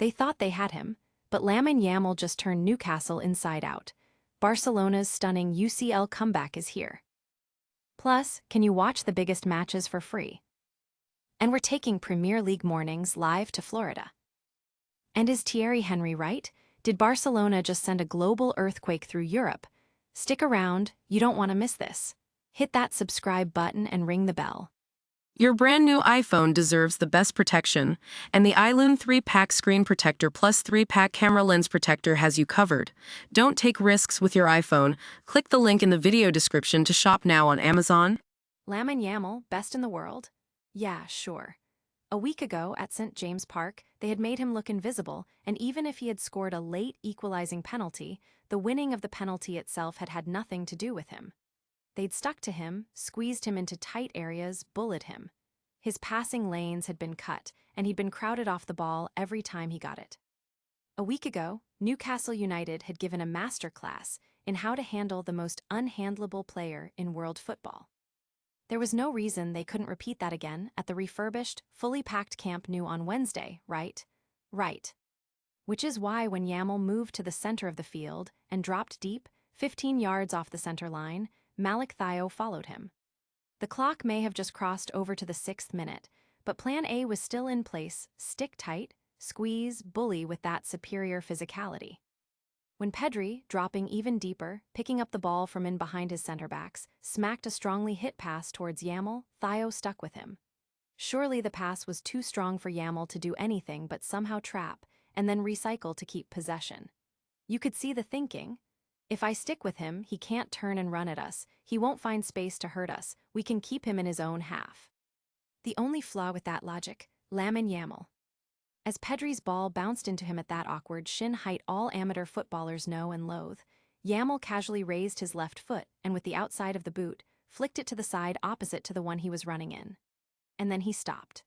They thought they had him, but Lamine Yamal just turned Newcastle inside out. Barcelona's stunning UCL comeback is here. Plus, can you watch the biggest matches for free? And we're taking Premier League mornings live to Florida. And is Thierry Henry right? Did Barcelona just send a global earthquake through Europe? Stick around, you don't want to miss this. Hit that subscribe button and ring the bell. Your brand new iPhone deserves the best protection, and the iLume 3-pack screen protector plus 3-pack camera lens protector has you covered. Don't take risks with your iPhone. Click the link in the video description to shop now on Amazon. Lamine Yamal, best in the world? Yeah, sure. A week ago at St. James Park, they had made him look invisible, and even if he had scored a late equalizing penalty, the winning of the penalty itself had had nothing to do with him. They'd stuck to him, squeezed him into tight areas, bullied him. His passing lanes had been cut, and he'd been crowded off the ball every time he got it. A week ago, Newcastle United had given a masterclass in how to handle the most unhandleable player in world football. There was no reason they couldn't repeat that again at the refurbished, fully packed Camp Nou on Wednesday, right? Right. Which is why when Yamal moved to the center of the field and dropped deep, 15 yards off the center line, Malik Thiaw followed him. The clock may have just crossed over to the 6th minute, but Plan A was still in place: stick tight, squeeze, bully with that superior physicality. When Pedri, dropping even deeper, picking up the ball from in behind his center-backs, smacked a strongly hit pass towards Yamal, Thiaw stuck with him. Surely the pass was too strong for Yamal to do anything but somehow trap and then recycle to keep possession. You could see the thinking. If I stick with him, he can't turn and run at us, he won't find space to hurt us, we can keep him in his own half. The only flaw with that logic, Lamine Yamal. As Pedri's ball bounced into him at that awkward shin height all amateur footballers know and loathe, Yamal casually raised his left foot and with the outside of the boot, flicked it to the side opposite to the one he was running in. And then he stopped.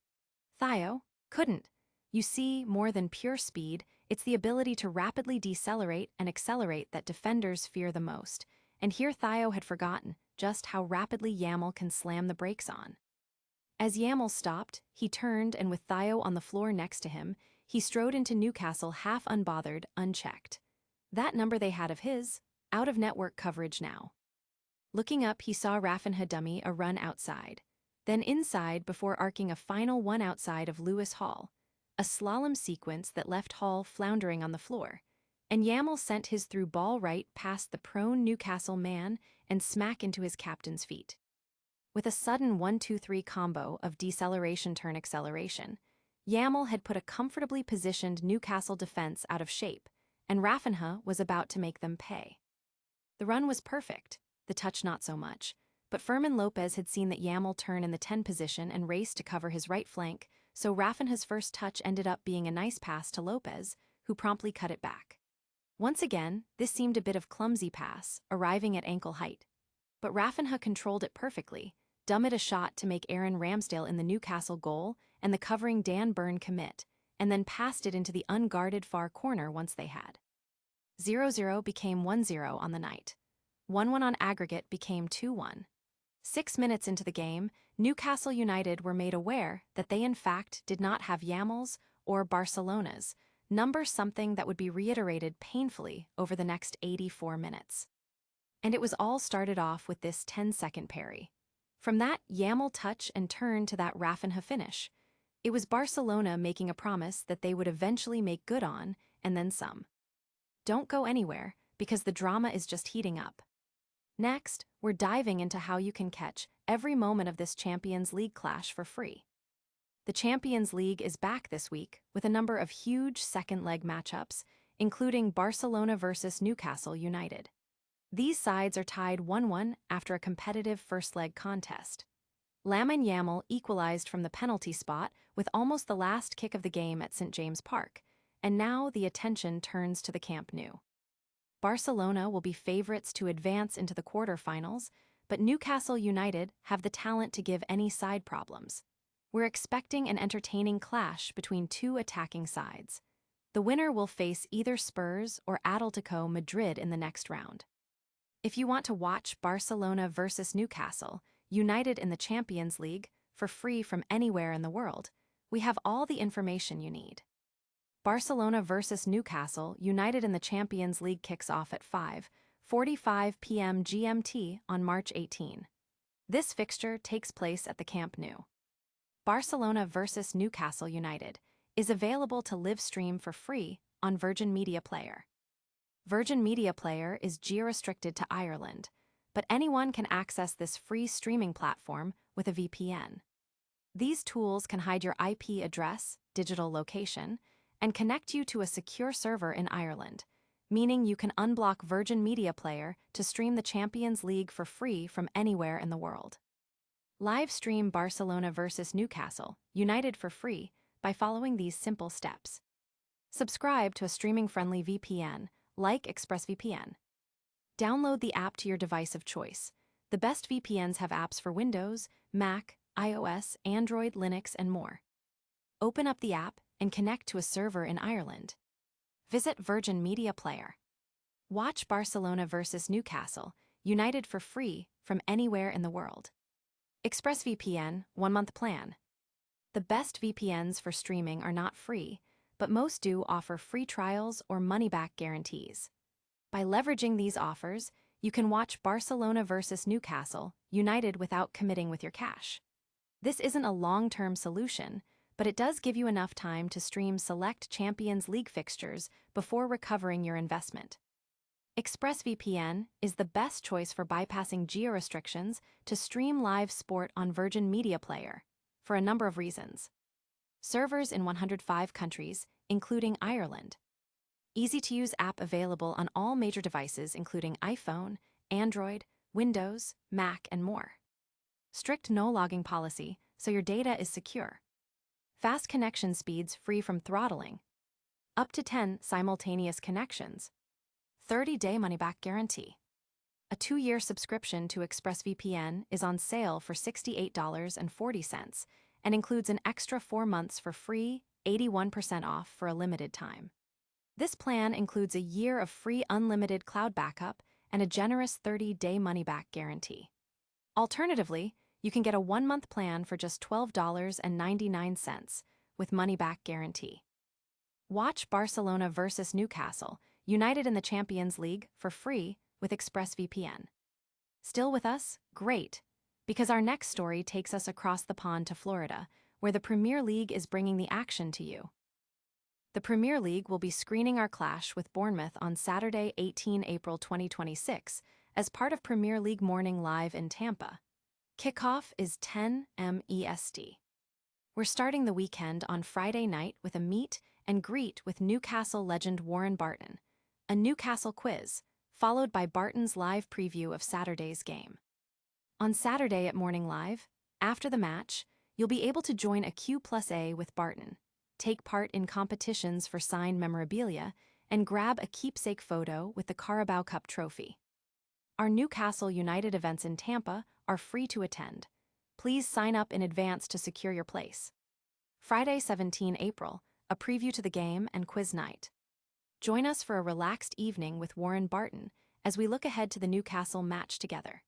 Thiaw couldn't. You see, more than pure speed, it's the ability to rapidly decelerate and accelerate that defenders fear the most, and here Thiaw had forgotten just how rapidly Yamal can slam the brakes on. As Yamal stopped, he turned and with Thiaw on the floor next to him, he strode into Newcastle half unbothered, unchecked. That number they had of his, out-of-network coverage now. Looking up, he saw Rafinha dummy a run outside, then inside before arcing a final one outside of Lewis Hall, a slalom sequence that left Hall floundering on the floor, and Yamal sent his through ball right past the prone Newcastle man and smack into his captain's feet. With a sudden 1-2-3 combo of deceleration-turn-acceleration, Yamal had put a comfortably positioned Newcastle defense out of shape, and Rafinha was about to make them pay. The run was perfect, the touch not so much, but Fermin Lopez had seen that Yamal turn in the 10 position and raced to cover his right flank, so Rafinha's first touch ended up being a nice pass to Lopez, who promptly cut it back. Once again, this seemed a bit of clumsy pass, arriving at ankle height. But Rafinha controlled it perfectly, dumbed a shot to make Aaron Ramsdale in the Newcastle goal and the covering Dan Burn commit, and then passed it into the unguarded far corner once they had. 0-0 became 1-0 on the night. 1-1 on aggregate became 2-1. 6 minutes into the game, Newcastle United were made aware that they in fact did not have Yamal's or Barcelona's number, something that would be reiterated painfully over the next 84 minutes. And it was all started off with this 10-second parry. From that Yamal touch and turn to that Rafinha finish, it was Barcelona making a promise that they would eventually make good on, and then some. Don't go anywhere, because the drama is just heating up. Next, we're diving into how you can catch every moment of this Champions League clash for free. The Champions League is back this week with a number of huge second-leg matchups, including Barcelona versus Newcastle United. These sides are tied 1-1 after a competitive first-leg contest. Lamine Yamal equalized from the penalty spot with almost the last kick of the game at St. James Park, and now the attention turns to the Camp Nou. Barcelona will be favorites to advance into the quarterfinals, but Newcastle United have the talent to give any side problems. We're expecting an entertaining clash between two attacking sides. The winner will face either Spurs or Atletico Madrid in the next round. If you want to watch Barcelona versus Newcastle United in the Champions League for free from anywhere in the world, we have all the information you need. Barcelona vs Newcastle United in the Champions League kicks off at 5:45 p.m. GMT on March 18. This fixture takes place at the Camp Nou. Barcelona vs Newcastle United is available to live stream for free on Virgin Media Player. Virgin Media Player is geo-restricted to Ireland, but anyone can access this free streaming platform with a VPN. These tools can hide your IP address, digital location, and connect you to a secure server in Ireland, meaning you can unblock Virgin Media Player to stream the Champions League for free from anywhere in the world. Live stream Barcelona vs Newcastle United for free by following these simple steps. Subscribe to a streaming-friendly VPN like ExpressVPN. Download the app to your device of choice. The best VPNs have apps for Windows, Mac, iOS, Android, Linux, and more. Open up the app and connect to a server in Ireland. Visit Virgin Media Player. Watch Barcelona vs Newcastle United for free from anywhere in the world. ExpressVPN 1-month plan. The best VPNs for streaming are not free, but most do offer free trials or money-back guarantees. By leveraging these offers, you can watch Barcelona vs Newcastle United without committing with your cash. This isn't a long-term solution, but it does give you enough time to stream select Champions League fixtures before recovering your investment. ExpressVPN is the best choice for bypassing geo-restrictions to stream live sport on Virgin Media Player, for a number of reasons. Servers in 105 countries, including Ireland. Easy-to-use app available on all major devices including iPhone, Android, Windows, Mac, and more. Strict no-logging policy, so your data is secure. Fast connection speeds free from throttling. Up to 10 simultaneous connections. 30-day money-back guarantee. A 2-year subscription to ExpressVPN is on sale for $68.40 and includes an extra 4 months for free, 81% off for a limited time. This plan includes a year of free unlimited cloud backup and a generous 30-day money-back guarantee. Alternatively, you can get a 1-month plan for just $12.99 with money-back guarantee. Watch Barcelona vs Newcastle United in the Champions League for free with ExpressVPN. Still with us? Great, because our next story takes us across the pond to Florida, where the Premier League is bringing the action to you. The Premier League will be screening our clash with Bournemouth on Saturday, 18 April 2026, as part of Premier League Morning Live in Tampa. Kickoff is 10 m EST. We're starting the weekend on Friday night with a meet and greet with Newcastle legend Warren Barton, a Newcastle quiz, followed by Barton's live preview of Saturday's game. On Saturday at Morning Live, after the match, you'll be able to join a Q+A with Barton, take part in competitions for signed memorabilia, and grab a keepsake photo with the Carabao Cup trophy. Our Newcastle United events in Tampa are free to attend. Please sign up in advance to secure your place. Friday, 17 April, a preview to the game and quiz night. Join us for a relaxed evening with Warren Barton as we look ahead to the Newcastle match together.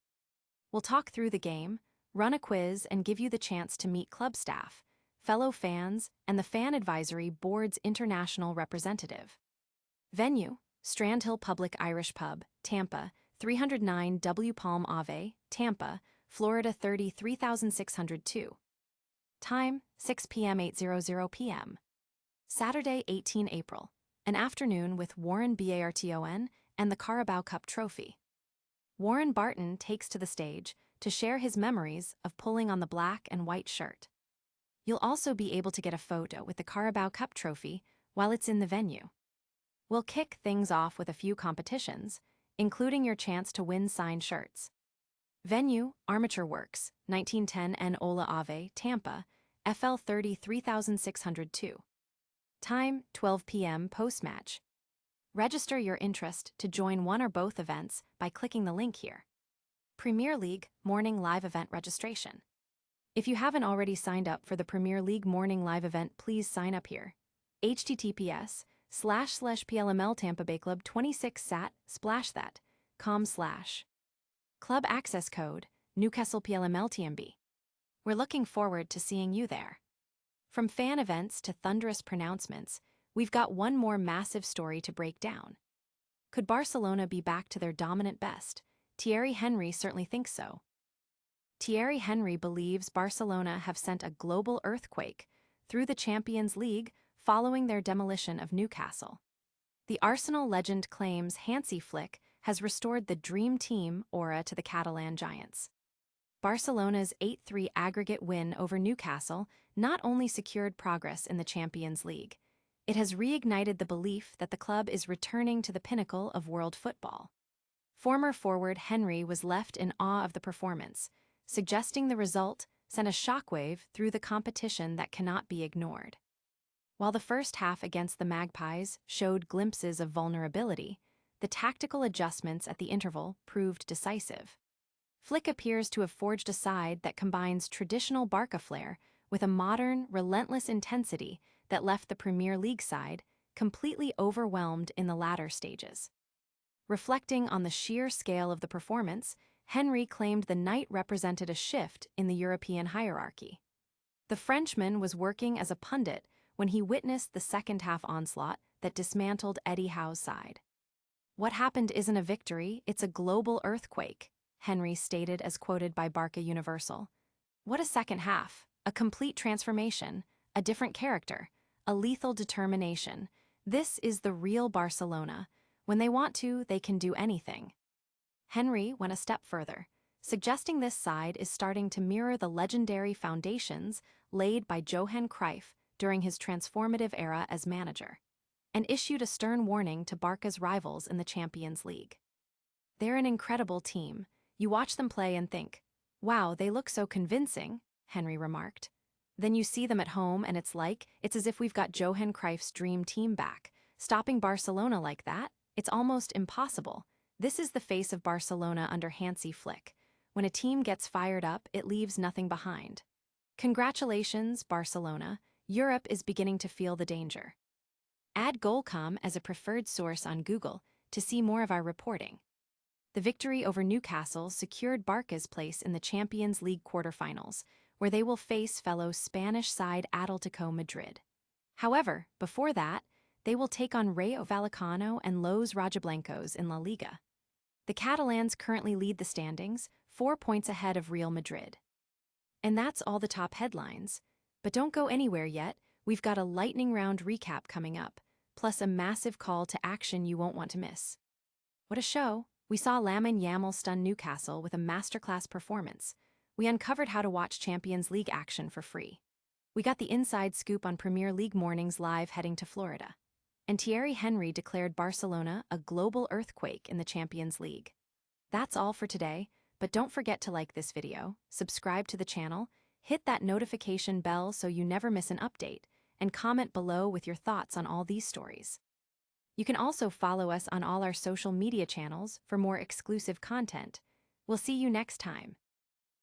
We'll talk through the game, run a quiz, and give you the chance to meet club staff, fellow fans, and the Fan Advisory Board's international representative. Venue, Strand Hill Public Irish Pub, Tampa, 309 W Palm Ave, Tampa, Florida 33602. Time, 6 p.m. 8:00 p.m. Saturday, 18 April, an afternoon with Warren Barton and the Carabao Cup trophy. Warren Barton takes to the stage to share his memories of pulling on the black and white shirt. You'll also be able to get a photo with the Carabao Cup trophy while it's in the venue. We'll kick things off with a few competitions, including your chance to win signed shirts. Venue, Armature Works, 1910 N Ola Ave, Tampa, FL 33602. Time, 12 p.m. post-match. Register your interest to join one or both events by clicking the link here. Premier League Morning Live Event Registration. If you haven't already signed up for the Premier League Morning Live event, please sign up here. https://PLML Tampa Bay Club 26 sat /that com/ Club access code Newcastle PLML TMB. We're looking forward to seeing you there. From fan events to thunderous pronouncements, we've got one more massive story to break down. Could Barcelona be back to their dominant best? Thierry Henry certainly thinks so. Thierry Henry believes Barcelona have sent a global earthquake through the Champions League following their demolition of Newcastle. The Arsenal legend claims Hansi Flick has restored the dream team aura to the Catalan giants. Barcelona's 8-3 aggregate win over Newcastle not only secured progress in the Champions League, it has reignited the belief that the club is returning to the pinnacle of world football. Former forward Henry was left in awe of the performance, suggesting the result sent a shockwave through the competition that cannot be ignored. While the first half against the Magpies showed glimpses of vulnerability, the tactical adjustments at the interval proved decisive. Flick appears to have forged a side that combines traditional Barca flair with a modern, relentless intensity that left the Premier League side completely overwhelmed in the latter stages. Reflecting on the sheer scale of the performance, Henry claimed the night represented a shift in the European hierarchy. The Frenchman was working as a pundit when he witnessed the second-half onslaught that dismantled Eddie Howe's side. "What happened isn't a victory, it's a global earthquake," Henry stated as quoted by Barca Universal. "What a second half, a complete transformation, a different character, a lethal determination. This is the real Barcelona. When they want to, they can do anything." Henry went a step further, suggesting this side is starting to mirror the legendary foundations laid by Johan Cruyff during his transformative era as manager, and issued a stern warning to Barca's rivals in the Champions League. "They're an incredible team. You watch them play and think, wow, they look so convincing," Henry remarked. "Then you see them at home and it's as if we've got Johan Cruyff's dream team back. Stopping Barcelona like that? It's almost impossible. This is the face of Barcelona under Hansi Flick. When a team gets fired up, it leaves nothing behind. Congratulations, Barcelona. Europe is beginning to feel the danger." Add Goalcom as a preferred source on Google to see more of our reporting. The victory over Newcastle secured Barca's place in the Champions League quarterfinals, where they will face fellow Spanish side Atletico Madrid. However, before that, they will take on Rayo Vallecano and Los Rojiblancos in La Liga. The Catalans currently lead the standings, 4 points ahead of Real Madrid. And that's all the top headlines. But don't go anywhere yet, we've got a lightning round recap coming up, plus a massive call to action you won't want to miss. What a show! We saw Lamine Yamal stun Newcastle with a masterclass performance. We uncovered how to watch Champions League action for free. We got the inside scoop on Premier League mornings live heading to Florida. And Thierry Henry declared Barcelona a global earthquake in the Champions League. That's all for today, but don't forget to like this video, subscribe to the channel, hit that notification bell so you never miss an update, and comment below with your thoughts on all these stories. You can also follow us on all our social media channels for more exclusive content. We'll see you next time.